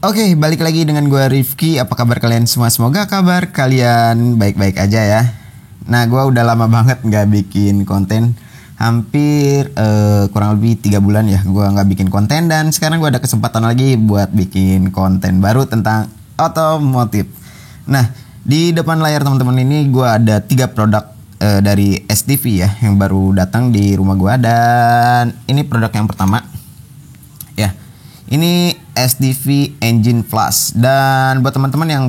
Oke, balik lagi dengan gue Rifki. Apa kabar kalian semua? Semoga kabar kalian baik-baik aja ya. Nah, gue udah lama banget nggak bikin konten. Hampir kurang lebih 3 bulan ya gue nggak bikin konten. Dan sekarang gue ada kesempatan lagi buat bikin konten baru tentang otomotif. Nah, di depan layar teman-teman ini gue ada 3 produk dari SDV ya, yang baru datang di rumah gue. Dan ini produk yang pertama ya. Ini SDV Engine Flash. Dan buat teman-teman yang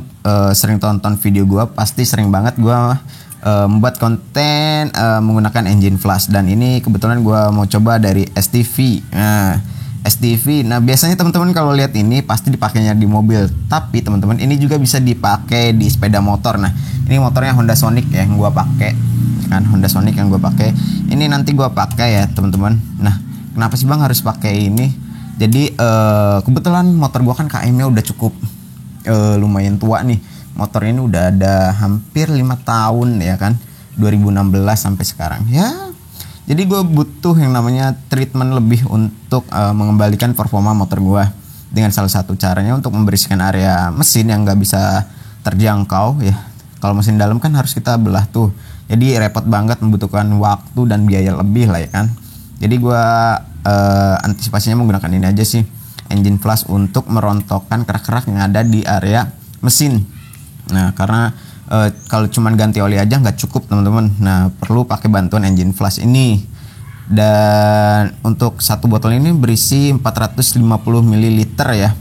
sering tonton video gue, pasti sering banget gue membuat konten menggunakan engine flash. Dan ini kebetulan gue mau coba dari SDV. Nah, SDV. Nah, biasanya teman-teman kalau lihat ini pasti dipakainya di mobil. Tapi teman-teman, ini juga bisa dipakai di sepeda motor. Nah, ini motornya Honda Sonic ya, yang gue pakai. Kan Honda Sonic yang gue pakai. Ini nanti gue pakai ya teman-teman. Nah, kenapa sih bang harus pakai ini? Jadi kebetulan motor gua kan KM-nya udah cukup lumayan tua nih. Motor ini udah ada hampir 5 tahun ya kan, 2016 sampai sekarang ya. Jadi gue butuh yang namanya treatment lebih untuk mengembalikan performa motor gua. Dengan salah satu caranya untuk membersihkan area mesin yang nggak bisa terjangkau ya. Kalau mesin dalam kan harus kita belah tuh. Jadi repot banget, membutuhkan waktu dan biaya lebih lah ya kan. Jadi gue antisipasinya menggunakan ini aja sih, engine flash, untuk merontokkan kerak-kerak yang ada di area mesin. Nah, karena kalau cuman ganti oli aja nggak cukup teman-teman. Nah, perlu pakai bantuan engine flash ini. Dan untuk satu botol ini berisi 450 ml ya.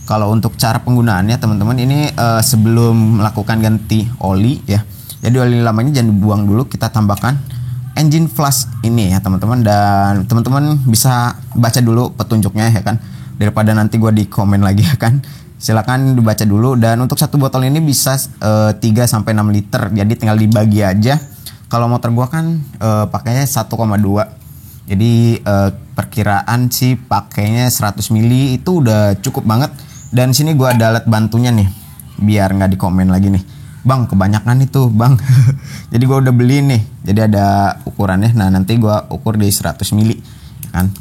Kalau untuk cara penggunaannya teman-teman, ini sebelum melakukan ganti oli ya. Jadi oli lamanya jangan dibuang dulu, kita tambahkan engine flash ini ya teman-teman. Dan teman-teman bisa baca dulu petunjuknya ya kan, daripada nanti gue di komen lagi ya kan. Silakan dibaca dulu. Dan untuk satu botol ini bisa 3 sampai 6 liter. Jadi tinggal dibagi aja. Kalau motor gue kan pakainya 1,2. Jadi perkiraan sih pakainya 100 ml itu udah cukup banget. Dan sini gue ada alat bantunya nih, biar nggak dikomen lagi nih, bang kebanyakan itu bang. Jadi gue udah beli nih, jadi ada ukurannya. Nah, nanti gue ukur di 100 ml kan.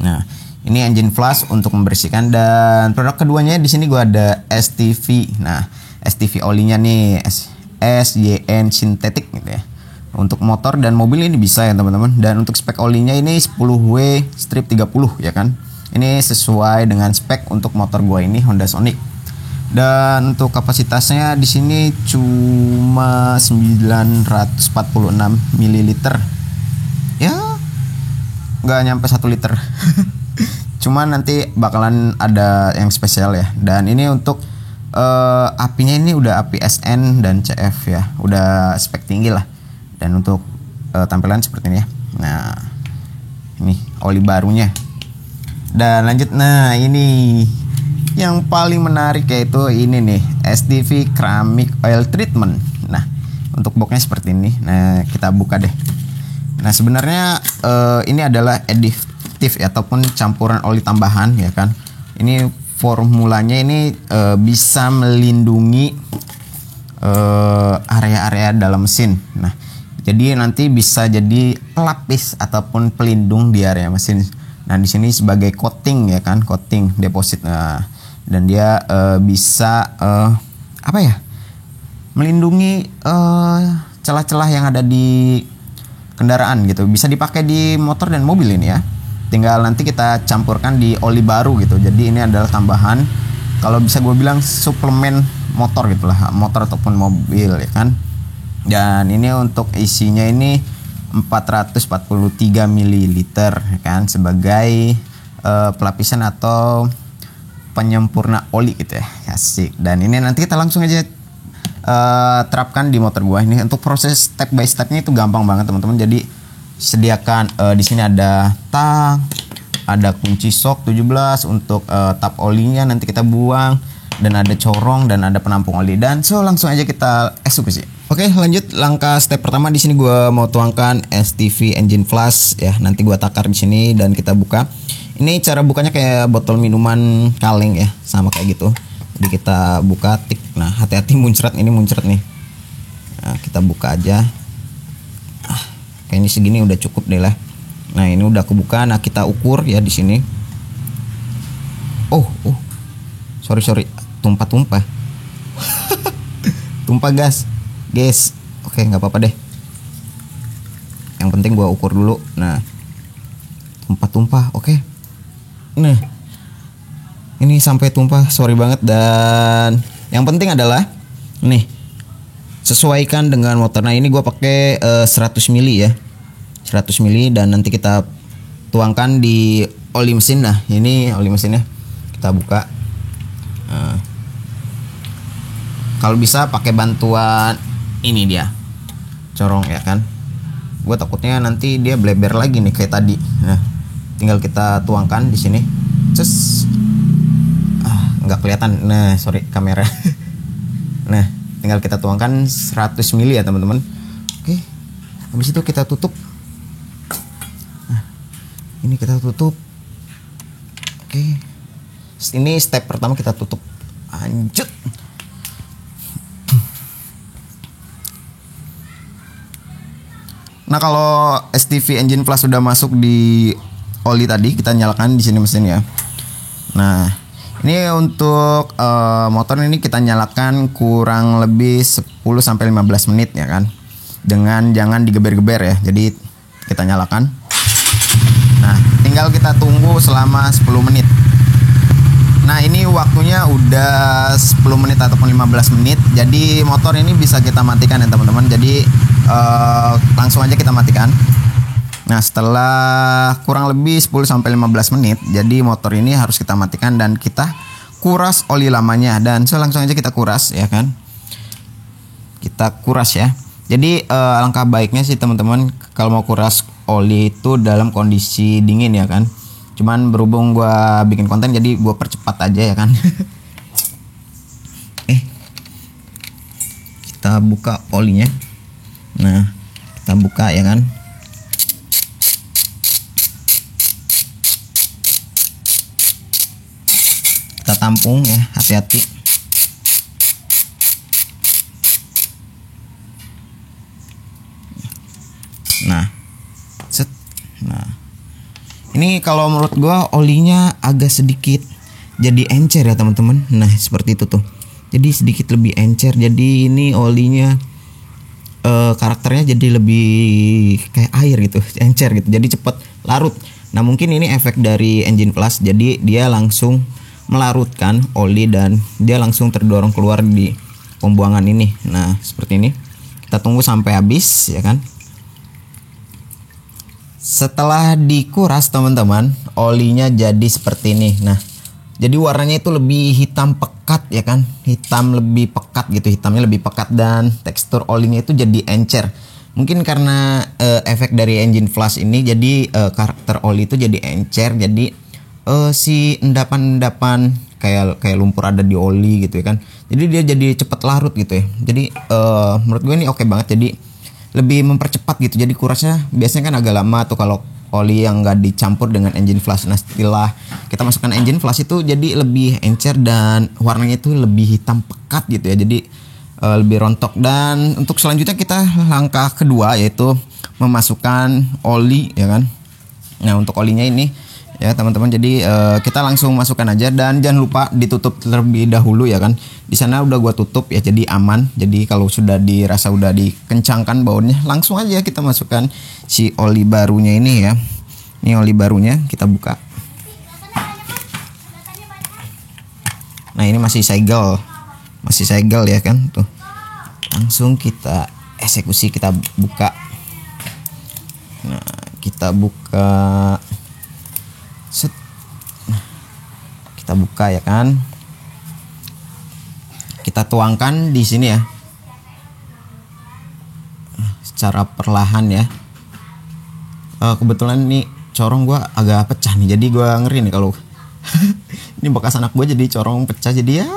Nah, ini engine flash untuk membersihkan. Dan produk keduanya di sini gue ada STV. Nah, STV olinya nih SYN sintetik gitu ya. Untuk motor dan mobil ini bisa ya teman-teman. Dan untuk spek olinya ini 10W strip 30 ya kan. Ini sesuai dengan spek untuk motor gue ini Honda Sonic. Dan untuk kapasitasnya di sini cuma 946 ml. Ya, nggak nyampe 1 liter. Cuman nanti bakalan ada yang spesial ya. Dan ini untuk apinya ini udah api SN dan CF ya. Udah spek tinggi lah. Dan untuk tampilan seperti ini ya. Nah, ini oli barunya. Dan lanjut, nah ini yang paling menarik yaitu ini nih, SDV Ceramic Oil Treatment. Nah, untuk boxnya seperti ini. Nah, kita buka deh. Nah, sebenarnya ini adalah additif ya, ataupun campuran oli tambahan ya kan. Ini formulanya ini bisa melindungi area-area dalam mesin. Nah, jadi nanti bisa jadi pelapis ataupun pelindung di area mesin. Nah, di sini sebagai coating ya kan, coating deposit. Nah, dan dia bisa apa ya, melindungi celah-celah yang ada di kendaraan gitu. Bisa dipakai di motor dan mobil ini ya. Tinggal nanti kita campurkan di oli baru gitu. Jadi ini adalah tambahan, kalau bisa gue bilang suplemen motor gitulah, motor ataupun mobil ya kan. Dan ini untuk isinya ini 443 ml ya kan, sebagai pelapisan atau penyempurna oli gitu ya. Asik. Dan ini nanti kita langsung aja terapkan di motor gua. Ini untuk proses step by stepnya itu gampang banget teman-teman. Jadi sediakan di sini ada tang, ada kunci sok 17 untuk tap olinya nanti kita buang, dan ada corong, dan ada penampung oli. Dan langsung aja kita eksekusi. Oke, lanjut langkah step pertama. Di sini gua mau tuangkan STV Engine Flash ya. Nanti gua takar di sini dan kita buka. Ini cara bukanya kayak botol minuman kaleng ya, sama kayak gitu. Jadi kita buka, tik. Nah, hati-hati muncrat, ini muncrat nih. Nah, kita buka aja. Kayaknya segini udah cukup deh lah. Nah, ini udah kebuka. Nah, kita ukur ya di sini. sorry tumpah tumpah guys. Oke, nggak apa-apa deh, yang penting gua ukur dulu. Nah, tumpah. Oke. Nah, ini sampai tumpah, sorry banget. Dan yang penting adalah nih, sesuaikan dengan motor. Nah, ini gua pakai 100 mili ya, 100 mili, dan nanti kita tuangkan di oli mesin. Nah, ini oli mesinnya, kita buka. Kalau bisa pakai bantuan ini, dia corong ya kan. Gue takutnya nanti dia bleber lagi nih kayak tadi. Nah, tinggal kita tuangkan di sini. Nggak kelihatan. Nah, sorry kamera. Nah, tinggal kita tuangkan 100 mili ya teman-teman. Oke. Habis itu kita tutup. Nah, ini kita tutup. Oke. Ini step pertama, kita tutup. Lanjut. Nah, kalau STV Engine Plus sudah masuk di oli tadi, kita nyalakan di sini mesin ya. Nah, ini untuk motor ini kita nyalakan kurang lebih 10 sampai 15 menit ya kan. Dengan jangan digeber-geber ya. Jadi kita nyalakan. Nah, tinggal kita tunggu selama 10 menit. Nah, ini waktunya udah 10 menit ataupun 15 menit. Jadi motor ini bisa kita matikan ya teman-teman. Jadi langsung aja kita matikan. Nah, setelah kurang lebih 10 sampai 15 menit, jadi motor ini harus kita matikan dan kita kuras oli lamanya. Dan langsung aja kita kuras ya kan. Kita kuras ya. Jadi alangkah baiknya sih teman-teman kalau mau kuras oli itu dalam kondisi dingin ya kan. Cuman berhubung gua bikin konten jadi gua percepat aja ya kan. Kita buka olinya. Nah, kita buka ya kan. Kita tampung ya, hati-hati. Nah, set. Nah, ini kalau menurut gua olinya agak sedikit jadi encer ya teman-teman. Nah, seperti itu tuh. Jadi sedikit lebih encer. Jadi ini olinya karakternya jadi lebih kayak air gitu, encer gitu. Jadi cepet larut. Nah, mungkin ini efek dari Engine Plus. Jadi dia langsung melarutkan oli dan dia langsung terdorong keluar di pembuangan ini. Nah, seperti ini. Kita tunggu sampai habis ya kan. Setelah dikuras teman-teman, olinya jadi seperti ini. Nah, jadi warnanya itu lebih hitam pekat ya kan, hitam lebih pekat gitu, hitamnya lebih pekat dan tekstur olinya itu jadi encer. Mungkin karena efek dari Engine Plus ini, jadi karakter oli itu jadi encer. Jadi si endapan-endapan kayak lumpur ada di oli gitu ya kan. Jadi dia jadi cepet larut gitu ya. Jadi menurut gue ini oke banget. Jadi lebih mempercepat gitu. Jadi kurasnya biasanya kan agak lama tuh kalau oli yang nggak dicampur dengan Engine Plus. Nah, setelah kita masukkan Engine Plus itu jadi lebih encer dan warnanya itu lebih hitam pekat gitu ya. Jadi lebih rontok. Dan untuk selanjutnya kita langkah kedua yaitu memasukkan oli ya kan. Nah, untuk olinya ini ya teman-teman, jadi kita langsung masukkan aja dan jangan lupa ditutup terlebih dahulu ya kan. Di sana udah gua tutup ya, jadi aman. Jadi kalau sudah dirasa udah dikencangkan bautnya, langsung aja kita masukkan si oli barunya ini ya. Ini oli barunya, kita buka. Nah, ini masih segel ya kan tuh. Langsung kita eksekusi, kita buka. Nah, kita buka. Set. Nah, kita buka ya kan. Kita tuangkan di sini ya. Secara perlahan ya. Kebetulan nih corong gua agak pecah nih. Jadi gua ngeri nih kalau ini bekas anak gua jadi corong pecah. Jadi ya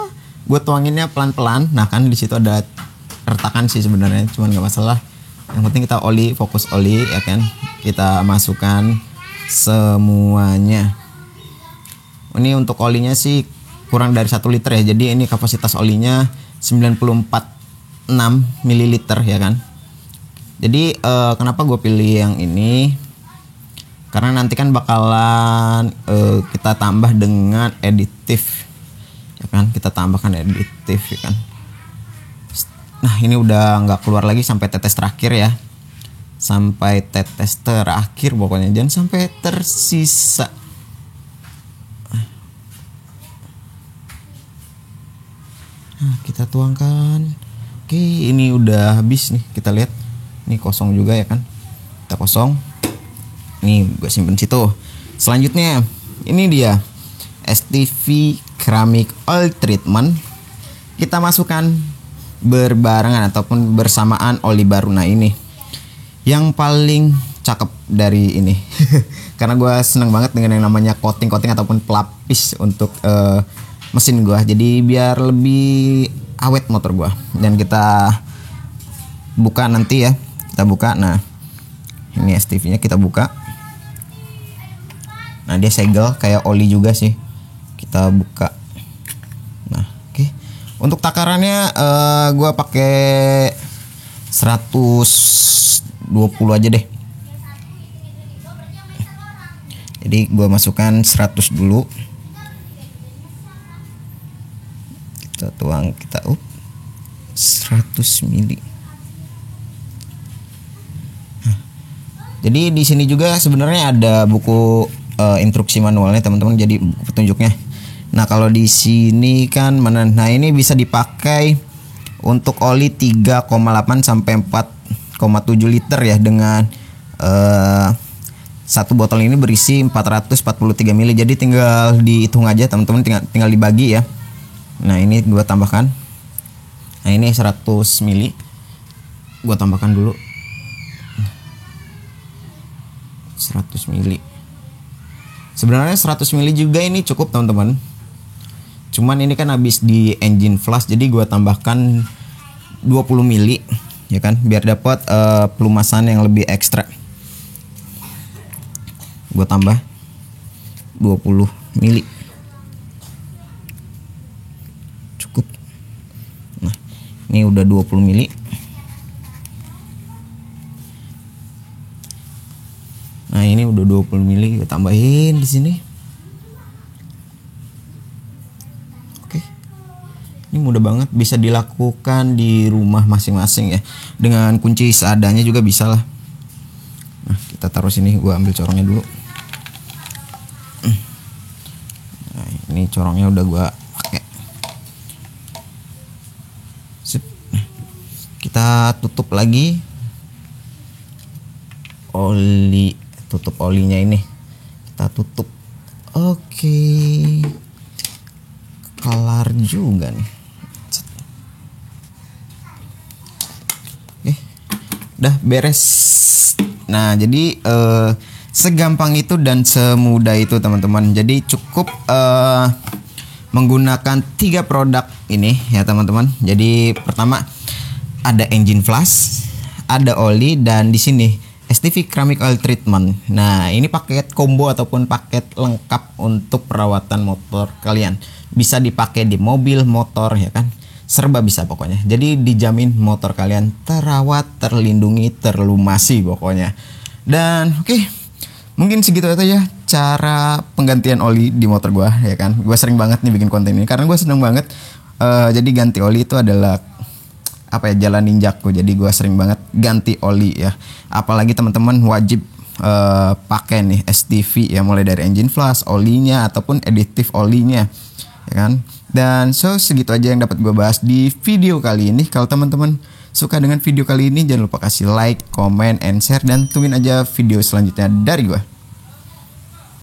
gua tuanginnya pelan-pelan. Nah, kan di situ ada retakan sih sebenarnya, cuman nggak masalah. Yang penting kita fokus oli ya kan. Kita masukkan semuanya. Ini untuk olinya sih kurang dari 1 liter ya. Jadi ini kapasitas olinya 94,6 ml ya kan. Jadi kenapa gue pilih yang ini? Karena nanti kan bakalan kita tambah dengan aditif ya kan. kan, kita tambahkan aditif ya kan. Nah ini udah nggak keluar lagi sampai tetes terakhir ya, sampai tetes terakhir pokoknya, jangan sampai tersisa. Nah kita tuangkan. Oke, ini udah habis nih, kita lihat ini kosong juga ya kan, kita kosong. Nih gue simpen situ. Selanjutnya ini dia STV Ceramic Oil Treatment. Kita masukkan berbarengan ataupun bersamaan oli baru. Nah ini yang paling cakep dari ini karena gue seneng banget dengan yang namanya coating ataupun pelapis untuk mesin gue, jadi biar lebih awet motor gue. Dan kita buka nanti ya, kita buka. Nah ini STV nya kita buka. Nah dia segel kayak oli juga sih, kita buka. Nah oke. Untuk takarannya gue pakai 120 aja deh. Jadi gue masukkan 100 dulu. Kita tuang, kita 100 mili. Nah, jadi di sini juga sebenarnya ada buku instruksi manualnya teman-teman, jadi buku petunjuknya. Nah kalau di sini kan mana? Nah ini bisa dipakai untuk oli 3,8 sampai 4,7 liter ya, dengan satu botol ini berisi 443 mili. Jadi tinggal dihitung aja teman-teman, tinggal dibagi ya. Nah ini gua tambahkan. Nah ini 100 mili. Gua tambahkan dulu 100 mili. Sebenarnya 100 mili juga ini cukup teman-teman. Cuman ini kan habis di engine flush, jadi gue tambahkan 20 mili ya kan, biar dapat pelumasan yang lebih ekstra. Gue tambah 20 mili. Cukup. Nah, ini udah 20 mili. Nah, ini udah 20 mili, gue tambahin di sini. Ini mudah banget, bisa dilakukan di rumah masing-masing ya, dengan kunci seadanya juga bisa lah. Nah kita taruh sini, gua ambil corongnya dulu. Nah ini corongnya udah gua pakai. Sip. Nah, kita tutup lagi oli, tutup olinya ini kita tutup. Oke, kelar juga nih. Udah beres. Nah jadi segampang itu dan semudah itu teman-teman. Jadi cukup menggunakan 3 produk ini ya teman-teman. Jadi pertama ada engine flush, ada oli, dan di sini STV Ceramic Oil Treatment. Nah ini paket combo ataupun paket lengkap untuk perawatan motor kalian. Bisa dipakai di mobil, motor ya kan, serba bisa pokoknya. Jadi dijamin motor kalian terawat, terlindungi, terlumasi pokoknya. Dan oke, mungkin segitu aja ya cara penggantian oli di motor gua ya kan. Gua sering banget nih bikin konten ini karena gua seneng banget. Jadi ganti oli itu adalah apa ya, jalan ninjaku. Jadi gua sering banget ganti oli ya. Apalagi teman-teman wajib pakai nih STV ya, mulai dari engine flush, olinya ataupun aditif olinya ya kan. Dan segitu aja yang dapat gue bahas di video kali ini. Kalau teman-teman suka dengan video kali ini, jangan lupa kasih like, comment, and share, dan tungguin aja video selanjutnya dari gue.